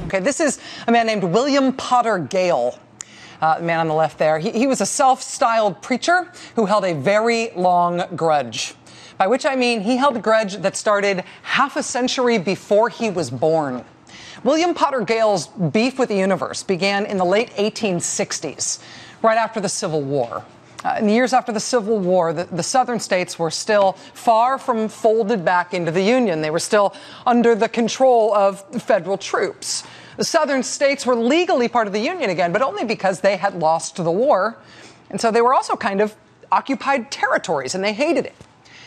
Okay, this is a man named William Potter Gale. The man on the left there. He was a self-styled preacher who held a very long grudge. By which I mean he held a grudge that started half a century before he was born. William Potter Gale's beef with the universe began in the late 1860s, right after the Civil War. In the years after the Civil War, the southern states were still far from folded back into the Union. They were still under the control of federal troops. The southern states were legally part of the Union again, but only because they had lost the war. And so they were also kind of occupied territories, and they hated it.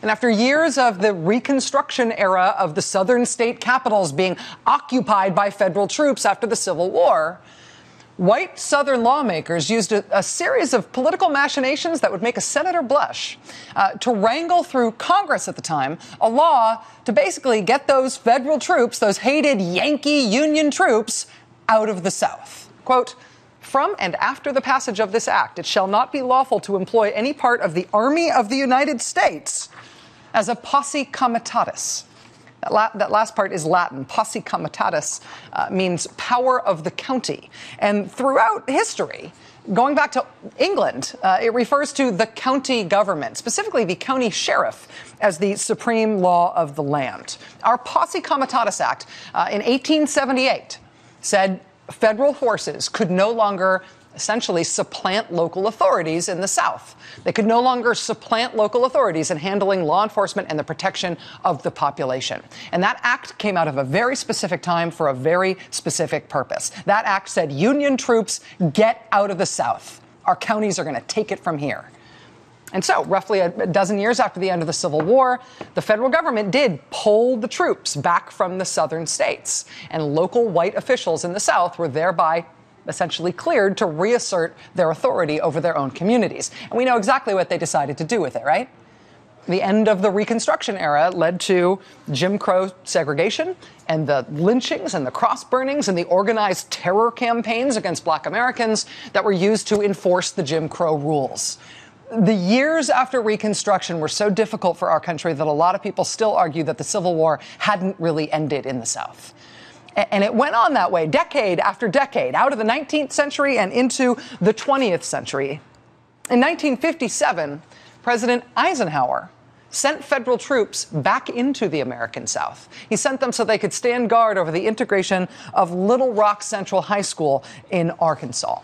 And after years of the Reconstruction Era of the southern state capitals being occupied by federal troops after the Civil War, white Southern lawmakers used a series of political machinations that would make a senator blush to wrangle through Congress at the time a law to basically get those federal troops, those hated Yankee Union troops, out of the South. Quote, "From and after the passage of this act, it shall not be lawful to employ any part of the Army of the United States as a Posse Comitatus." That last part is Latin. Posse Comitatus means power of the county. And throughout history, going back to England, it refers to the county government, specifically the county sheriff, as the supreme law of the land. Our Posse Comitatus Act in 1878 said federal forces could no longer essentially supplant local authorities in the South. They could no longer supplant local authorities in handling law enforcement and the protection of the population. And that act came out of a very specific time for a very specific purpose. That act said, Union troops, get out of the South. Our counties are going to take it from here. And so, roughly a dozen years after the end of the Civil War, the federal government did pull the troops back from the southern states. And local white officials in the South were thereby essentially cleared to reassert their authority over their own communities. And we know exactly what they decided to do with it, right? The end of the Reconstruction Era led to Jim Crow segregation and the lynchings and the cross burnings and the organized terror campaigns against Black Americans that were used to enforce the Jim Crow rules. The years after Reconstruction were so difficult for our country that a lot of people still argue that the Civil War hadn't really ended in the South. And it went on that way, decade after decade, out of the 19th century and into the 20th century. In 1957, President Eisenhower sent federal troops back into the American South. He sent them so they could stand guard over the integration of Little Rock Central High School in Arkansas.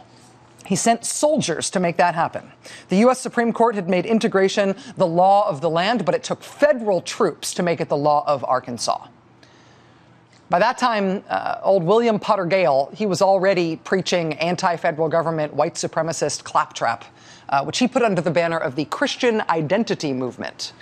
He sent soldiers to make that happen. The U.S. Supreme Court had made integration the law of the land, but it took federal troops to make it the law of Arkansas. By that time, old William Potter Gale, he was already preaching anti-federal government, white supremacist claptrap, which he put under the banner of the Christian Identity Movement.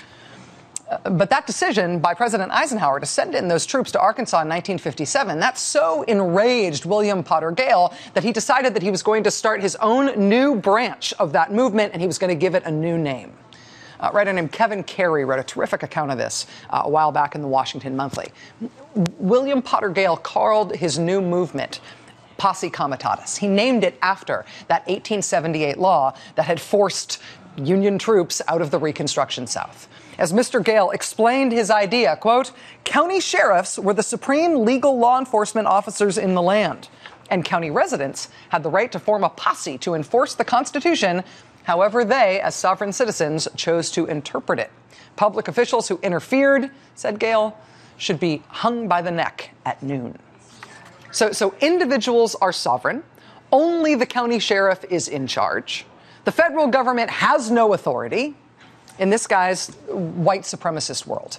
But that decision by President Eisenhower to send in those troops to Arkansas in 1957, that so enraged William Potter Gale that he decided that he was going to start his own new branch of that movement, and he was going to give it a new name. A writer named Kevin Carey wrote a terrific account of this a while back in the Washington Monthly. William Potter Gale called his new movement Posse Comitatus. He named it after that 1878 law that had forced Union troops out of the Reconstruction South. As Mr. Gale explained his idea, quote, "County sheriffs were the supreme legal law enforcement officers in the land, and county residents had the right to form a posse to enforce the Constitution however they, as sovereign citizens, chose to interpret it. Public officials who interfered," said Gale, "should be hung by the neck at noon." So individuals are sovereign. Only the county sheriff is in charge. The federal government has no authority in this guy's white supremacist world.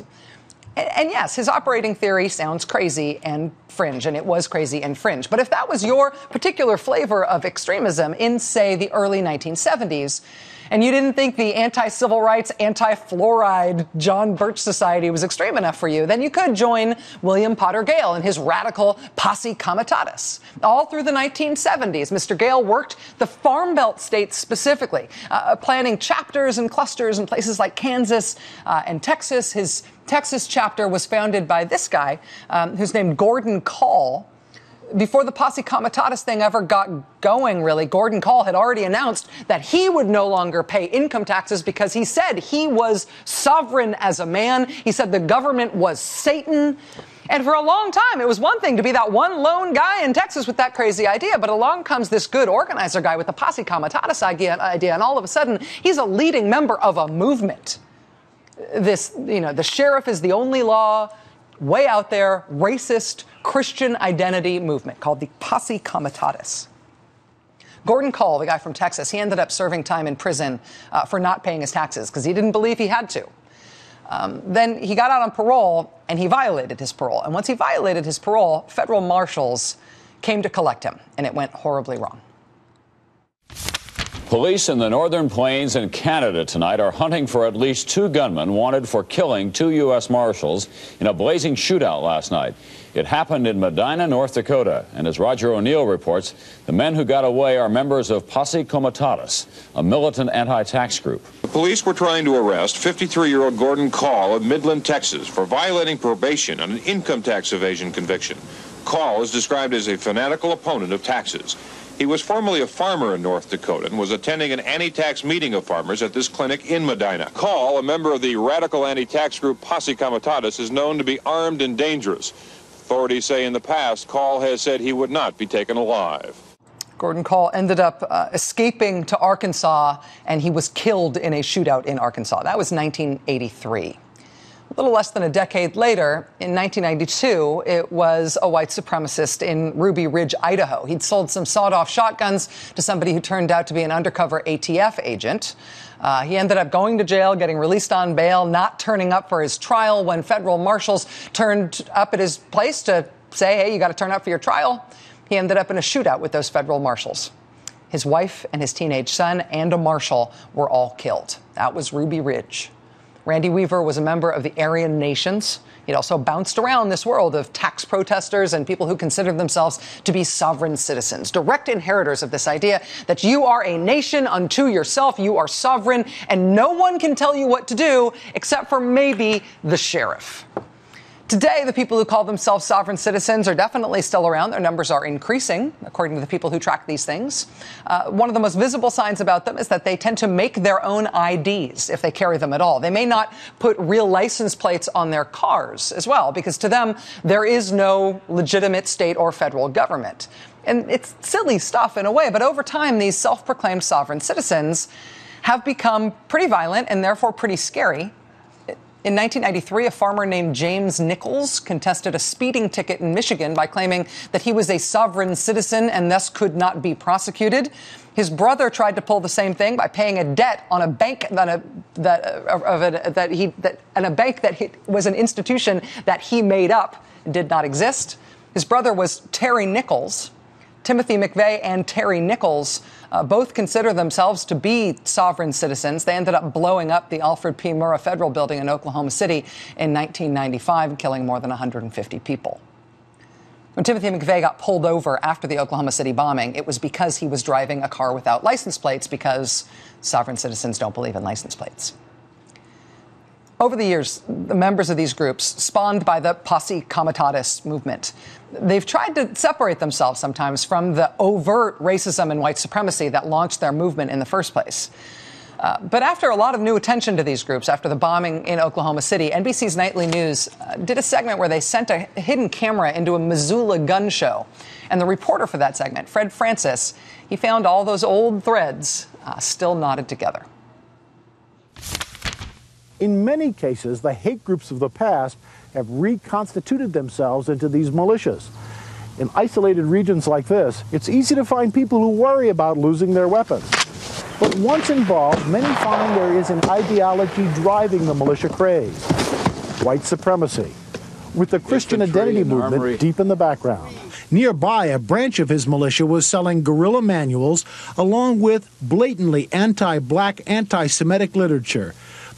And yes, his operating theory sounds crazy and fringe, and it was crazy and fringe. But if that was your particular flavor of extremism in, say, the early 1970s, and you didn't think the anti-civil rights, anti-fluoride John Birch Society was extreme enough for you, then you could join William Potter Gale and his radical Posse Comitatus. All through the 1970s, Mr. Gale worked the Farm Belt states specifically, planning chapters and clusters in places like Kansas and Texas. His Texas chapter was founded by this guy, who's named Gordon Call. Before the Posse Comitatus thing ever got going, really, Gordon Call had already announced that he would no longer pay income taxes because he said he was sovereign as a man. He said the government was Satan. And for a long time, it was one thing to be that one lone guy in Texas with that crazy idea, but along comes this good organizer guy with the Posse Comitatus idea, and all of a sudden, he's a leading member of a movement. This, the sheriff is the only law, way out there, racist Christian identity movement called the Posse Comitatus. Gordon Call, the guy from Texas, he ended up serving time in prison for not paying his taxes because he didn't believe he had to. Then he got out on parole, and he violated his parole. And once he violated his parole, federal marshals came to collect him, and it went horribly wrong. Police in the Northern Plains in Canada tonight are hunting for at least 2 gunmen wanted for killing 2 U.S. Marshals in a blazing shootout last night. It happened in Medina, North Dakota. And as Roger O'Neill reports, the men who got away are members of Posse Comitatus, a militant anti-tax group. The police were trying to arrest 53-year-old Gordon Call of Midland, Texas, for violating probation on an income tax evasion conviction. Call is described as a fanatical opponent of taxes. He was formerly a farmer in North Dakota and was attending an anti-tax meeting of farmers at this clinic in Medina. Call, a member of the radical anti-tax group Posse Comitatus, is known to be armed and dangerous. Authorities say in the past, Call has said he would not be taken alive. Gordon Call ended up escaping to Arkansas, and he was killed in a shootout in Arkansas. That was 1983. A little less than a decade later, in 1992, it was a white supremacist in Ruby Ridge, Idaho. He'd sold some sawed-off shotguns to somebody who turned out to be an undercover ATF agent. He ended up going to jail, getting released on bail, not turning up for his trial when federal marshals turned up at his place to say, hey, you got to turn up for your trial. He ended up in a shootout with those federal marshals. His wife and his teenage son and a marshal were all killed. That was Ruby Ridge. Randy Weaver was a member of the Aryan Nations. He'd also bounced around this world of tax protesters and people who considered themselves to be sovereign citizens, direct inheritors of this idea that you are a nation unto yourself, you are sovereign, and no one can tell you what to do except for maybe the sheriff. Today, the people who call themselves sovereign citizens are definitely still around. Their numbers are increasing, according to the people who track these things. One of the most visible signs about them is that they tend to make their own IDs, if they carry them at all. They may not put real license plates on their cars as well, because to them, there is no legitimate state or federal government. And it's silly stuff in a way, but over time, these self-proclaimed sovereign citizens have become pretty violent and therefore pretty scary. In 1993, a farmer named James Nichols contested a speeding ticket in Michigan by claiming that he was a sovereign citizen and thus could not be prosecuted. His brother tried to pull the same thing by paying a debt on a bank that was an institution that he made up and did not exist. His brother was Terry Nichols. Timothy McVeigh and Terry Nichols both consider themselves to be sovereign citizens. They ended up blowing up the Alfred P. Murrah Federal Building in Oklahoma City in 1995, killing more than 150 people. When Timothy McVeigh got pulled over after the Oklahoma City bombing, it was because he was driving a car without license plates, because sovereign citizens don't believe in license plates. Over the years, the members of these groups, spawned by the Posse Comitatus movement, they've tried to separate themselves sometimes from the overt racism and white supremacy that launched their movement in the first place. But after a lot of new attention to these groups, after the bombing in Oklahoma City, NBC's Nightly News did a segment where they sent a hidden camera into a Missoula gun show. And the reporter for that segment, Fred Francis, he found all those old threads still knotted together. In many cases, the hate groups of the past have reconstituted themselves into these militias. In isolated regions like this, it's easy to find people who worry about losing their weapons. But once involved, many find there is an ideology driving the militia craze: white supremacy, with the Christian identity movement deep in the background. Nearby, a branch of his militia was selling guerrilla manuals along with blatantly anti-black, anti-Semitic literature.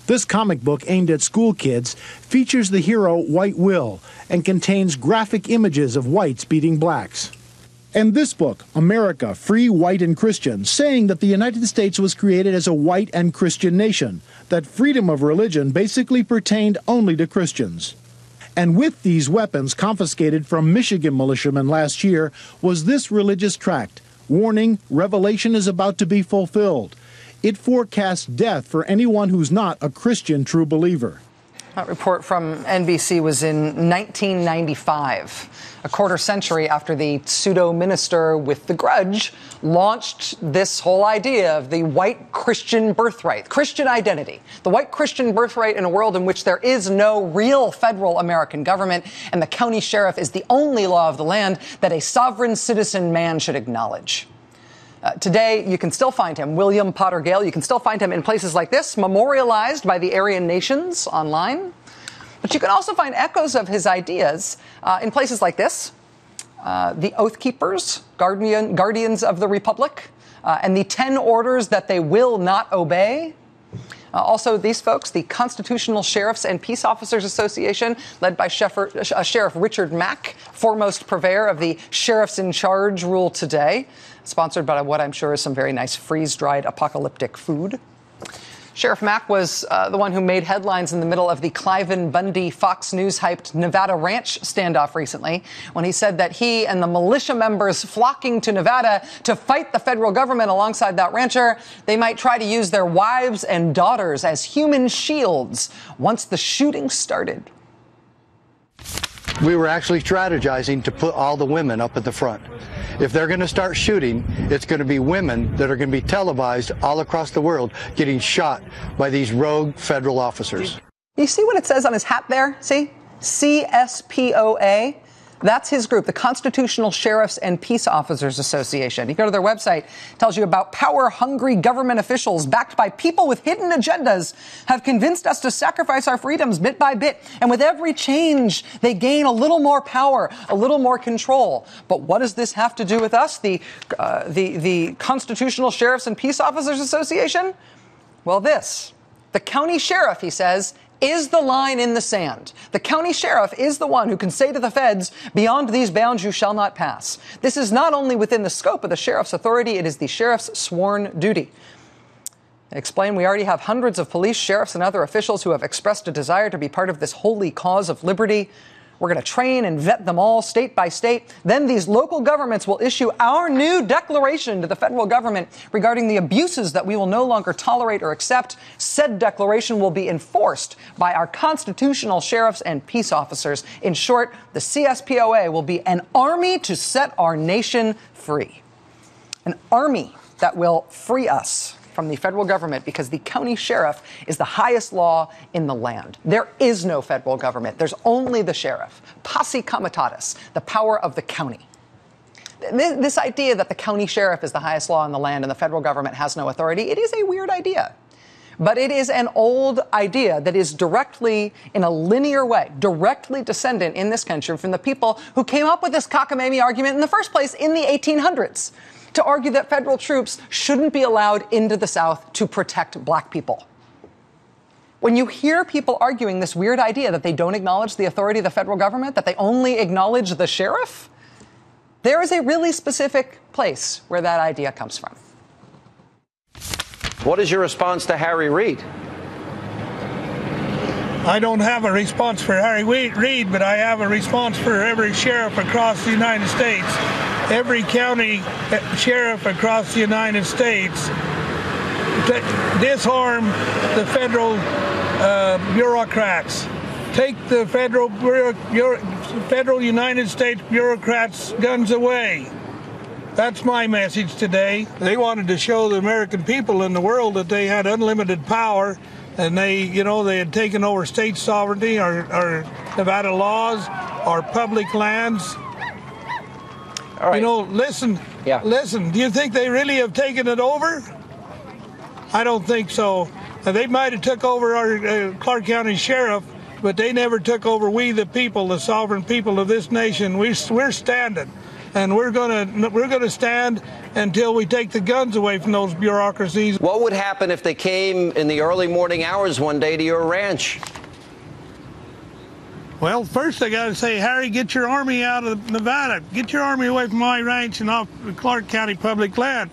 This comic book, aimed at school kids, features the hero White Will and contains graphic images of whites beating blacks. And this book, America, Free, White, and Christian, saying that the United States was created as a white and Christian nation, that freedom of religion basically pertained only to Christians. And with these weapons confiscated from Michigan militiamen last year was this religious tract, warning Revelation is about to be fulfilled. It forecasts death for anyone who's not a Christian true believer. That report from NBC was in 1995, a quarter century after the pseudo-minister with the grudge launched this whole idea of the white Christian birthright, Christian identity, the white Christian birthright in a world in which there is no real federal American government, and the county sheriff is the only law of the land that a sovereign citizen man should acknowledge. Today, you can still find him, William Potter Gale. You can still find him in places like this, memorialized by the Aryan nations online. But you can also find echoes of his ideas in places like this, the Oath Keepers, Guardians of the Republic, and the 10 orders that they will not obey. Also, these folks, the Constitutional Sheriffs and Peace Officers Association, led by Sheriff Richard Mack, foremost purveyor of the Sheriffs in Charge rule today, sponsored by what I'm sure is some very nice freeze-dried apocalyptic food. Sheriff Mack was the one who made headlines in the middle of the Cliven Bundy Fox News-hyped Nevada ranch standoff recently when he said that he and the militia members flocking to Nevada to fight the federal government alongside that rancher, they might try to use their wives and daughters as human shields once the shooting started. We were actually strategizing to put all the women up at the front. If they're going to start shooting, it's going to be women that are going to be televised all across the world getting shot by these rogue federal officers. You see what it says on his hat there? See? CSPOA. That's his group, the Constitutional Sheriffs and Peace Officers Association. You go to their website, it tells you about power-hungry government officials backed by people with hidden agendas have convinced us to sacrifice our freedoms bit by bit. And with every change, they gain a little more power, a little more control. But what does this have to do with us, the Constitutional Sheriffs and Peace Officers Association? Well, this. The county sheriff, he says, is the line in the sand. The county sheriff is the one who can say to the feds, beyond these bounds you shall not pass. This is not only within the scope of the sheriff's authority, it is the sheriff's sworn duty. They explain we already have hundreds of police, sheriffs, and other officials who have expressed a desire to be part of this holy cause of liberty. We're going to train and vet them all state by state. Then these local governments will issue our new declaration to the federal government regarding the abuses that we will no longer tolerate or accept. Said declaration will be enforced by our constitutional sheriffs and peace officers. In short, the CSPOA will be an army to set our nation free. An army that will free us from the federal government because the county sheriff is the highest law in the land. There is no federal government. There's only the sheriff. Posse Comitatus, the power of the county. This idea that the county sheriff is the highest law in the land and the federal government has no authority, it is a weird idea. But it is an old idea that is directly, in a linear way, directly descendant in this country from the people who came up with this cockamamie argument in the first place in the 1800s. To argue that federal troops shouldn't be allowed into the South to protect black people. When you hear people arguing this weird idea that they don't acknowledge the authority of the federal government, that they only acknowledge the sheriff, there is a really specific place where that idea comes from. What is your response to Harry Reid? I don't have a response for Harry Reid, but I have a response for every sheriff across the United States. Every county sheriff across the United States to disarm the federal bureaucrats. Take the federal United States bureaucrats' guns away. That's my message today. They wanted to show the American people and the world that they had unlimited power, and they had taken over state sovereignty, our Nevada laws, our public lands. All right. Listen, do you think they really have taken it over? I don't think so. They might have took over our Clark County Sheriff, but they never took over we the people, the sovereign people of this nation. We're standing, and we're gonna stand until we take the guns away from those bureaucracies. What would happen if they came in the early morning hours one day to your ranch? Well, first I got to say, Harry, get your army out of Nevada. Get your army away from my ranch and off Clark County public land,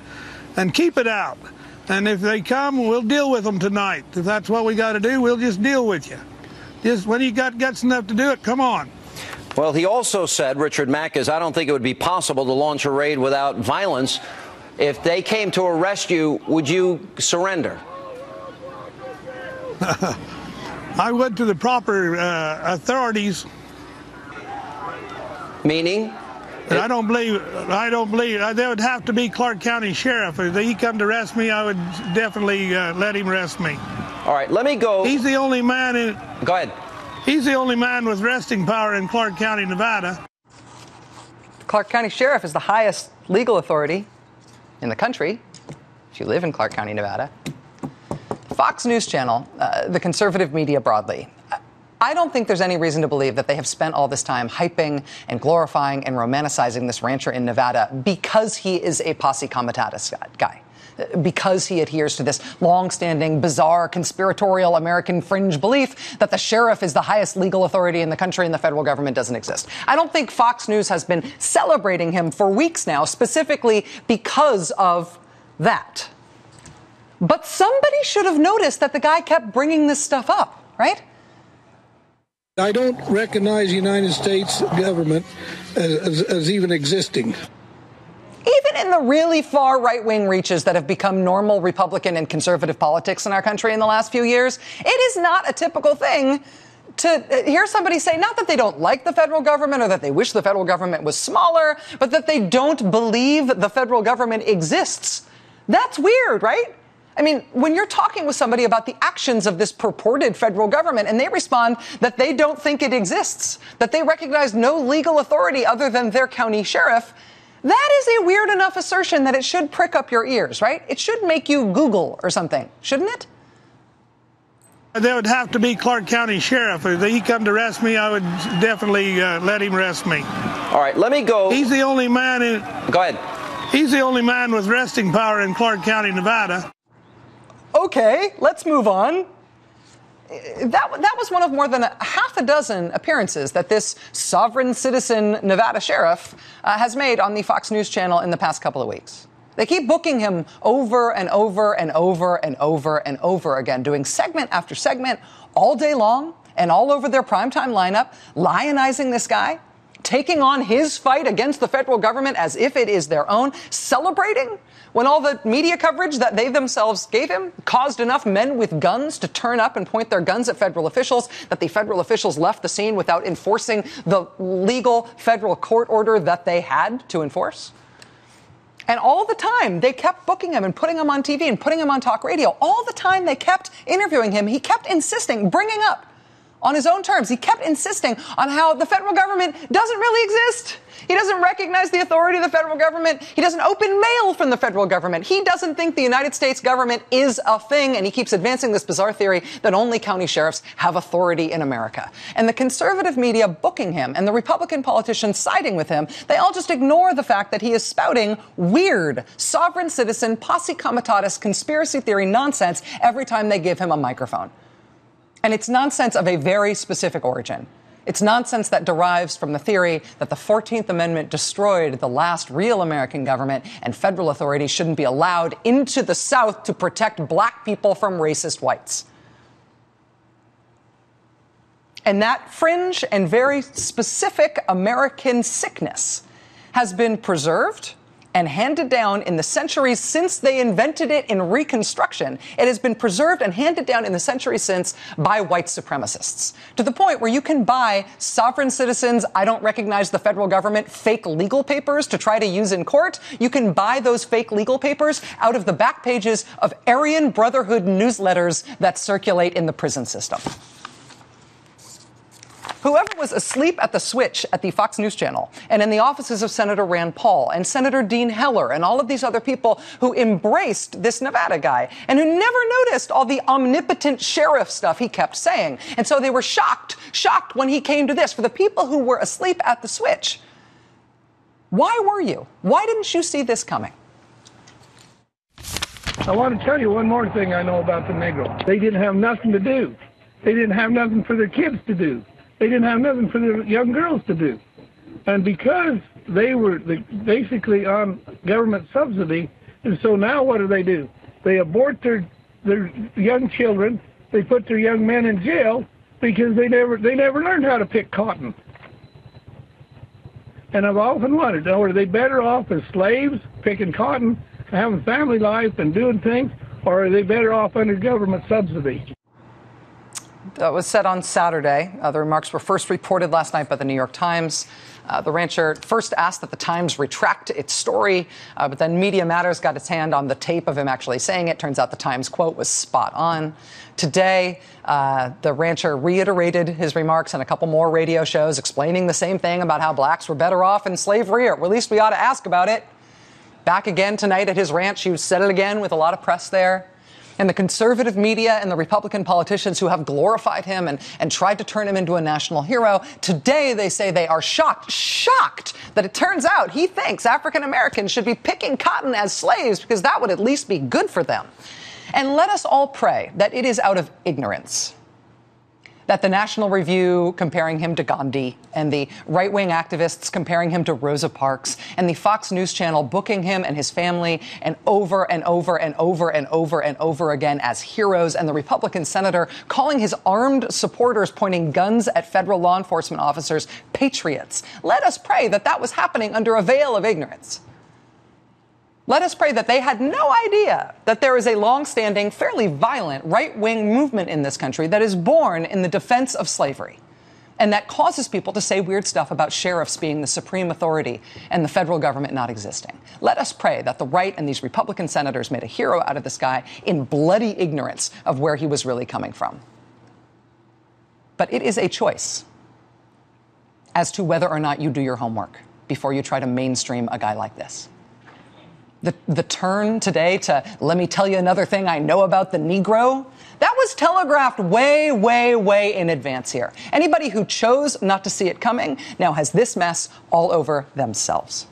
and keep it out. And if they come, we'll deal with them tonight. If that's what we got to do, we'll just deal with you. Just when you got guts enough to do it, come on. Well, he also said, Richard Mack, I don't think it would be possible to launch a raid without violence. If they came to arrest you, would you surrender? I went to the proper authorities. Meaning? And I don't believe, there would have to be Clark County Sheriff. If he come to arrest me, I would definitely let him arrest me. All right, let me go. He's the only man in... Go ahead. He's the only man with arresting power in Clark County, Nevada. The Clark County Sheriff is the highest legal authority in the country, if you live in Clark County, Nevada. Fox News Channel, the conservative media broadly, I don't think there's any reason to believe that they have spent all this time hyping and glorifying and romanticizing this rancher in Nevada because he is a Posse Comitatus guy, because he adheres to this long-standing, bizarre, conspiratorial American fringe belief that the sheriff is the highest legal authority in the country and the federal government doesn't exist. I don't think Fox News has been celebrating him for weeks now, specifically because of that. But somebody should have noticed that the guy kept bringing this stuff up, right? I don't recognize the United States government as even existing. Even in the really far right-wing reaches that have become normal Republican and conservative politics in our country in the last few years, it is not a typical thing to hear somebody say, not that they don't like the federal government or that they wish the federal government was smaller, but that they don't believe the federal government exists. That's weird, right? I mean, when you're talking with somebody about the actions of this purported federal government and they respond that they don't think it exists, that they recognize no legal authority other than their county sheriff, that is a weird enough assertion that it should prick up your ears, right? It should make you Google or something, shouldn't it? There would have to be Clark County Sheriff. If he come to arrest me, I would definitely let him arrest me. All right, let me go. He's the only man in... Go ahead. He's the only man with arresting power in Clark County, Nevada. Okay, let's move on. That was one of more than half a dozen appearances that this sovereign citizen Nevada sheriff has made on the Fox News channel in the past couple of weeks. They keep booking him over and over and over and over and over again, doing segment after segment all day long and all over their primetime lineup, lionizing this guy, taking on his fight against the federal government as if it is their own, celebrating when all the media coverage that they themselves gave him caused enough men with guns to turn up and point their guns at federal officials, that the federal officials left the scene without enforcing the legal federal court order that they had to enforce. And all the time, they kept booking him and putting him on TV and putting him on talk radio. All the time, they kept interviewing him. He kept insisting, bringing up on his own terms. He kept insisting on how the federal government doesn't really exist. He doesn't recognize the authority of the federal government. He doesn't open mail from the federal government. He doesn't think the United States government is a thing, and he keeps advancing this bizarre theory that only county sheriffs have authority in America. And the conservative media booking him and the Republican politicians siding with him, they all just ignore the fact that he is spouting weird, sovereign citizen, Posse Comitatus conspiracy theory nonsense every time they give him a microphone. And it's nonsense of a very specific origin. It's nonsense that derives from the theory that the 14th Amendment destroyed the last real American government and federal authority shouldn't be allowed into the South to protect black people from racist whites. And that fringe and very specific American sickness has been preserved and handed down in the centuries since they invented it in Reconstruction. It has been preserved and handed down in the centuries since by white supremacists, to the point where you can buy sovereign citizens, I don't recognize the federal government, fake legal papers to try to use in court. You can buy those fake legal papers out of the back pages of Aryan Brotherhood newsletters that circulate in the prison system. Whoever was asleep at the switch at the Fox News channel and in the offices of Senator Rand Paul and Senator Dean Heller and all of these other people who embraced this Nevada guy and who never noticed all the omnipotent sheriff stuff he kept saying. And so they were shocked when he came to this. For the people who were asleep at the switch, why were you? Why didn't you see this coming? I want to tell you one more thing I know about the Negro. They didn't have nothing to do. They didn't have nothing for their kids to do. They didn't have nothing for their young girls to do. And because they were basically on government subsidy, and so now what do? They abort their young children. They put their young men in jail because they never learned how to pick cotton. And I've often wondered, are they better off as slaves picking cotton, having family life and doing things, or are they better off under government subsidy? That was said on Saturday. The remarks were first reported last night by the New York Times. The rancher first asked that the Times retract its story, but then Media Matters got its hand on the tape of him actually saying it. Turns out the Times quote was spot on. Today, the rancher reiterated his remarks in a couple more radio shows, explaining the same thing about how blacks were better off in slavery, or at least we ought to ask about it. Back again tonight at his ranch. He said it again with a lot of press there. And the conservative media and the Republican politicians who have glorified him and tried to turn him into a national hero, today they say they are shocked that it turns out he thinks African Americans should be picking cotton as slaves because that would at least be good for them. And let us all pray that it is out of ignorance that the National Review comparing him to Gandhi, and the right-wing activists comparing him to Rosa Parks, and the Fox News Channel booking him and his family and over and over and over and over and over again as heroes, and the Republican senator calling his armed supporters pointing guns at federal law enforcement officers patriots. Let us pray that that was happening under a veil of ignorance. Let us pray that they had no idea that there is a long-standing, fairly violent right-wing movement in this country that is born in the defense of slavery and that causes people to say weird stuff about sheriffs being the supreme authority and the federal government not existing. Let us pray that the right and these Republican senators made a hero out of this guy in bloody ignorance of where he was really coming from. But it is a choice as to whether or not you do your homework before you try to mainstream a guy like this. The turn today to, let me tell you another thing I know about the Negro, that was telegraphed way, way, way in advance here. Anybody who chose not to see it coming now has this mess all over themselves.